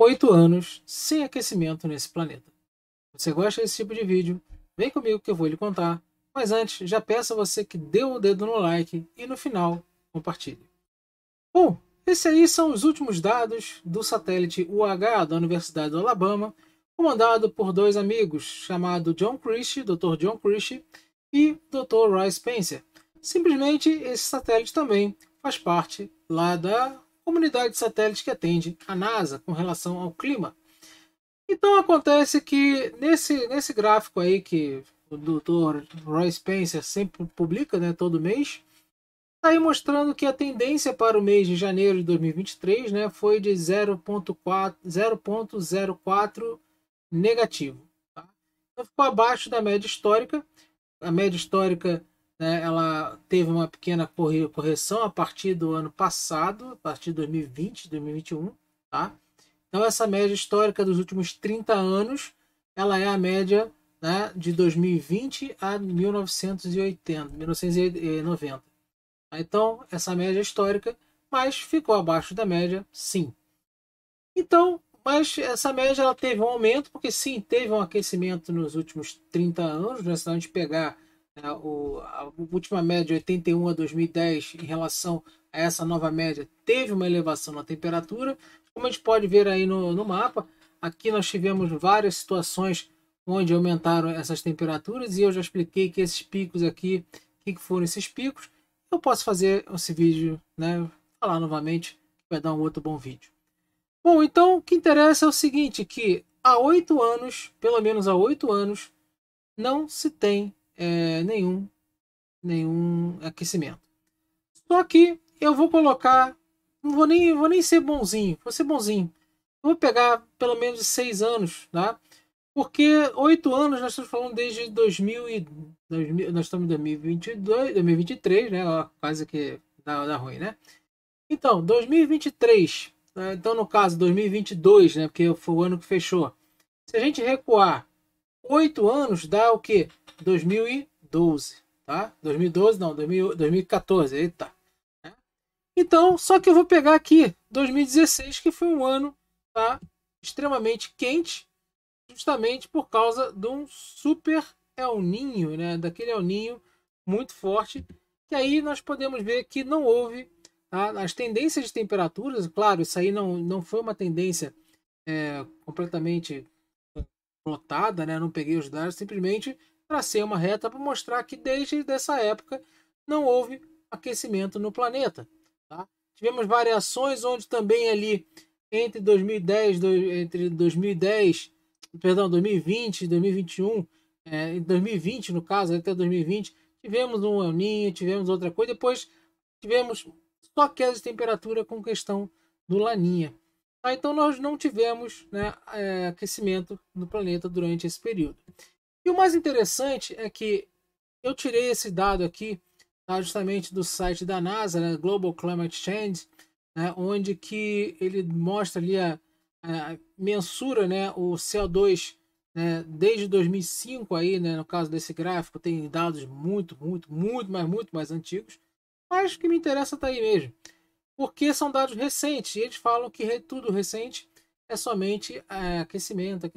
8 anos sem aquecimento nesse planeta. Você gosta desse tipo de vídeo? Vem comigo que eu vou lhe contar. Mas antes, já peço a você que dê o dedo no like e no final, compartilhe. Bom, esses aí são os últimos dados do satélite UH da Universidade do Alabama, comandado por dois amigos, chamados John Christie, Dr. John Christie, e Dr. Roy Spencer. Simplesmente, esse satélite também faz parte lá da comunidade de satélites que atende a NASA com relação ao clima. Então acontece que nesse gráfico aí que o Dr. Roy Spencer sempre publica, né, todo mês, está aí mostrando que a tendência para o mês de janeiro de 2023, né, foi de 0,04 negativo. Tá? Então ficou abaixo da média histórica. A média histórica, né, ela teve uma pequena correção a partir do ano passado, a partir de 2020, 2021. Tá? Então essa média histórica dos últimos 30 anos, ela é a média, né, de 2020 a 1990. Então, essa média histórica, mas ficou abaixo da média, sim. Então, mas essa média ela teve um aumento, porque sim, teve um aquecimento nos últimos 30 anos, né? Se a gente pegar, né, a última média, 81 a 2010, em relação a essa nova média, teve uma elevação na temperatura. Como a gente pode ver aí no mapa, aqui nós tivemos várias situações onde aumentaram essas temperaturas, e eu já expliquei que esses picos aqui, o que foram esses picos. Eu posso fazer esse vídeo, né, falar novamente, vai dar um outro bom vídeo. Bom, então o que interessa é o seguinte, que há 8 anos, pelo menos há 8 anos, não se tem nenhum aquecimento. Só que eu vou colocar, não vou nem ser bonzinho, vou ser bonzinho. Eu vou pegar pelo menos 6 anos, tá? Porque 8 anos nós estamos falando desde 2000 nós estamos em 2022, 2023, né? Quase que dá ruim, né? Então, 2023, né? Então no caso 2022, né? Porque foi o ano que fechou. Se a gente recuar 8 anos, dá o quê? 2012, tá? 2012 não, 2014, eita. Então, só que eu vou pegar aqui 2016, que foi um ano, tá, extremamente quente, justamente por causa de um super El Ninho, né? Daquele El Ninho muito forte, que aí nós podemos ver que não houve, tá? As tendências de temperaturas, claro, isso aí não foi uma tendência completamente plotada, né? Não peguei os dados, simplesmente tracei uma reta para mostrar que desde essa época não houve aquecimento no planeta. Tá? Tivemos variações onde também ali entre 2020 e 2021, em 2020 no caso, até 2020, tivemos um El Niño, tivemos outra coisa, depois tivemos só queda de temperatura com questão do Laninha. Tá? Então nós não tivemos, né, aquecimento no planeta durante esse período. E o mais interessante é que eu tirei esse dado aqui, tá, justamente do site da NASA, né, Global Climate Change, né, onde que ele mostra ali mensura, né, o CO2, né, desde 2005 aí, né, no caso desse gráfico tem dados muito mais antigos, mas o que me interessa está aí mesmo, porque são dados recentes e eles falam que tudo recente é somente aquecimento.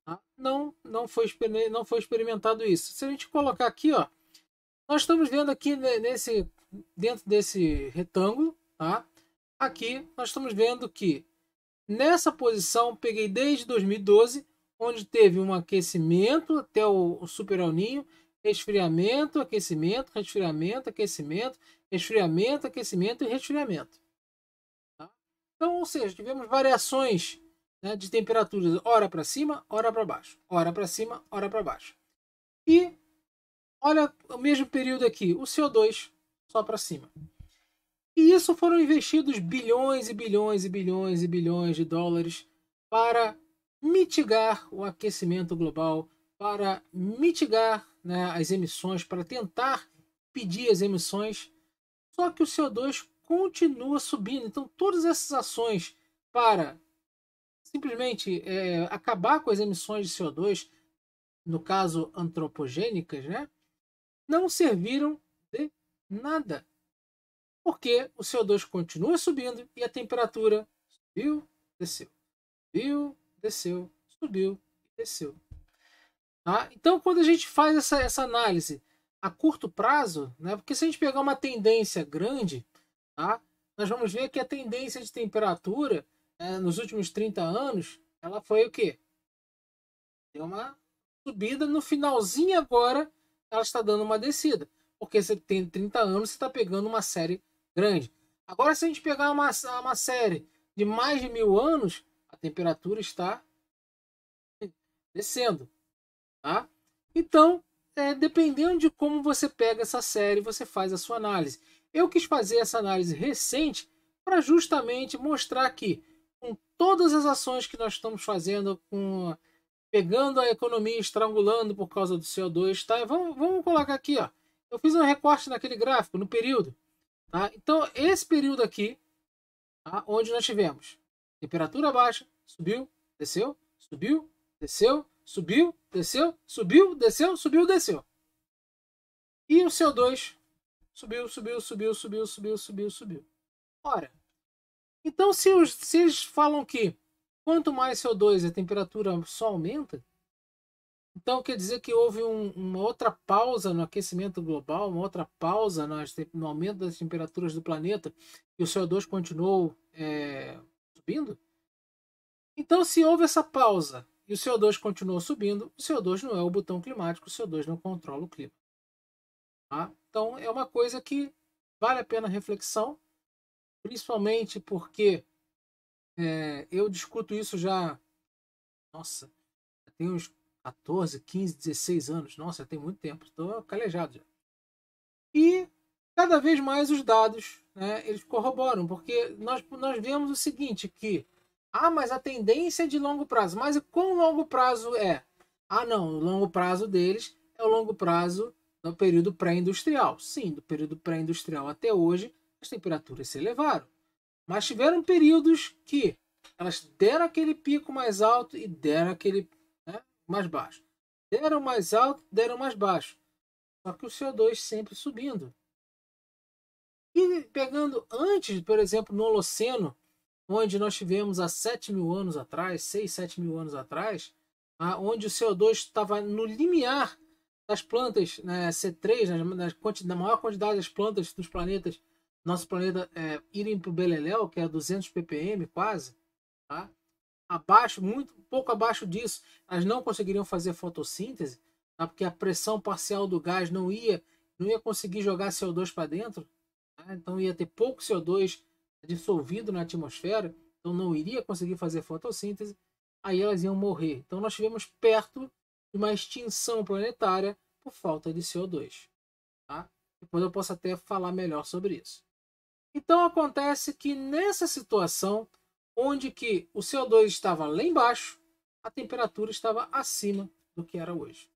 Tá? Não foi experimentado isso. Se a gente colocar aqui, ó, nós estamos vendo aqui dentro desse retângulo, tá? Aqui nós estamos vendo que nessa posição peguei desde 2012, onde teve um aquecimento até o Super El Niño, resfriamento, aquecimento, resfriamento, aquecimento, resfriamento, aquecimento e resfriamento. Tá? Então, ou seja, tivemos variações, né, de temperaturas, hora para cima, hora para baixo, hora para cima, hora para baixo. E olha o mesmo período aqui, o CO2 só para cima. E isso foram investidos bilhões e bilhões e bilhões e bilhões de dólares para mitigar o aquecimento global, para mitigar, né, as emissões, para tentar pedir as emissões. Só que o CO2 continua subindo. Então, todas essas ações para simplesmente acabar com as emissões de CO2, no caso antropogênicas, né, não serviram de nada. Porque o CO2 continua subindo e a temperatura subiu, desceu. Subiu, desceu, subiu e desceu. Tá? Então, quando a gente faz essa análise a curto prazo, né, porque se a gente pegar uma tendência grande, tá, nós vamos ver que a tendência de temperatura nos últimos 30 anos, ela foi o quê? Deu uma subida, no finalzinho agora, ela está dando uma descida. Porque você tem 30 anos, você está pegando uma série grande. Agora, se a gente pegar uma série de mais de 1000 anos, a temperatura está descendo. Tá? Então, dependendo de como você pega essa série, você faz a sua análise. Eu quis fazer essa análise recente para justamente mostrar que, com todas as ações que nós estamos fazendo, pegando a economia, estrangulando por causa do CO2, tá? Vamos colocar aqui, ó. Eu fiz um recorte naquele gráfico, no período. Tá? Então, esse período aqui, tá? Onde nós tivemos temperatura baixa, subiu, desceu, subiu, desceu, subiu, desceu, subiu, desceu, subiu, desceu. E o CO2 subiu, subiu, subiu, subiu, subiu, subiu, subiu. Ora, então se eles falam que quanto mais CO2 a temperatura só aumenta, então quer dizer que houve uma outra pausa no aquecimento global, uma outra pausa no aumento das temperaturas do planeta e o CO2 continuou subindo? Então, se houve essa pausa e o CO2 continuou subindo, o CO2 não é o botão climático, o CO2 não controla o clima. Tá? Então, é uma coisa que vale a pena reflexão, principalmente porque eu discuto isso já, nossa, tem uns 14, 15, 16 anos. Nossa, tem muito tempo, estou calejado já. E cada vez mais os dados, né, eles corroboram, porque nós vemos o seguinte, que mas a tendência é de longo prazo. Mas quão longo prazo é? Não, o longo prazo deles é o longo prazo do período pré-industrial. Sim, do período pré-industrial até hoje, as temperaturas se elevaram. Mas tiveram períodos que elas deram aquele pico mais alto e deram aquele mais baixo. Deram mais alto, deram mais baixo. Só que o CO2 sempre subindo. E pegando antes, por exemplo, no Holoceno, onde nós tivemos há 7.000 anos atrás, 6, 7.000 anos atrás, onde o CO2 estava no limiar das plantas, né, C3, na maior quantidade das plantas dos planetas, nosso planeta irem para o beleléu, que é 200 ppm quase, tá? Abaixo, muito pouco abaixo disso, elas não conseguiriam fazer fotossíntese, tá? Porque a pressão parcial do gás não ia conseguir jogar CO2 para dentro, tá? Então ia ter pouco CO2 dissolvido na atmosfera, então não iria conseguir fazer fotossíntese, aí elas iam morrer. Então nós estivemos perto de uma extinção planetária por falta de CO2. Tá? Depois eu posso até falar melhor sobre isso. Então acontece que nessa situação, onde que o CO2 estava lá embaixo, a temperatura estava acima do que era hoje.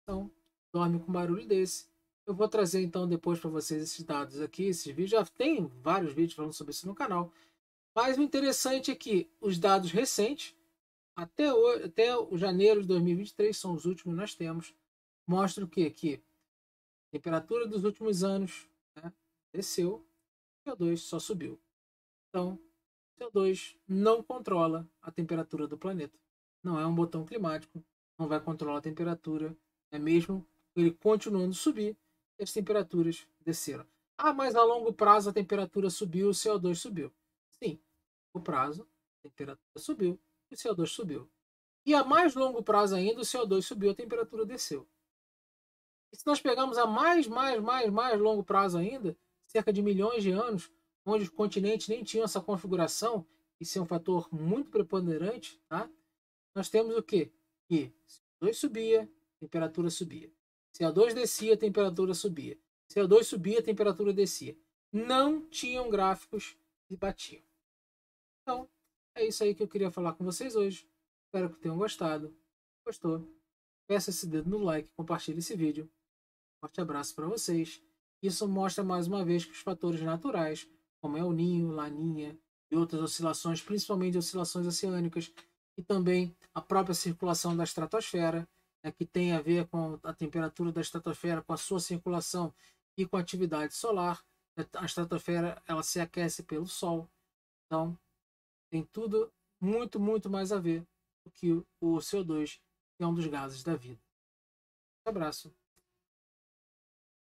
Então, dorme com barulho desse. Eu vou trazer então depois para vocês esses dados aqui, esses vídeos. Já tem vários vídeos falando sobre isso no canal. Mas o interessante é que os dados recentes, até o janeiro de 2023, são os últimos que nós temos, mostram o quê? Que a temperatura dos últimos anos, né, desceu, o CO2 só subiu. Então, o CO2 não controla a temperatura do planeta. Não é um botão climático, não vai controlar a temperatura, mesmo ele continuando a subir, as temperaturas desceram. Mas a longo prazo a temperatura subiu, o CO2 subiu. Sim, o prazo, a temperatura subiu, o CO2 subiu. E a mais longo prazo ainda, o CO2 subiu, a temperatura desceu. E se nós pegarmos a mais longo prazo ainda, cerca de milhões de anos, onde os continentes nem tinham essa configuração, isso é um fator muito preponderante, tá? Nós temos o quê? Que CO2 subia, a temperatura subia. CO2 descia, a temperatura subia. CO2 subia, a temperatura descia. Não tinham gráficos que batiam. Então, é isso aí que eu queria falar com vocês hoje. Espero que tenham gostado. Gostou? Peça esse dedo no like, compartilhe esse vídeo. Forte abraço para vocês. Isso mostra mais uma vez que os fatores naturais, como El Ninho, Laninha e outras oscilações, principalmente oscilações oceânicas, e também a própria circulação da estratosfera, que tem a ver com a temperatura da estratosfera, com a sua circulação e com a atividade solar. A estratosfera ela se aquece pelo Sol. Então, tem tudo muito, muito mais a ver do que o CO2, que é um dos gases da vida. Um abraço.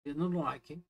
Dedo no like, hein?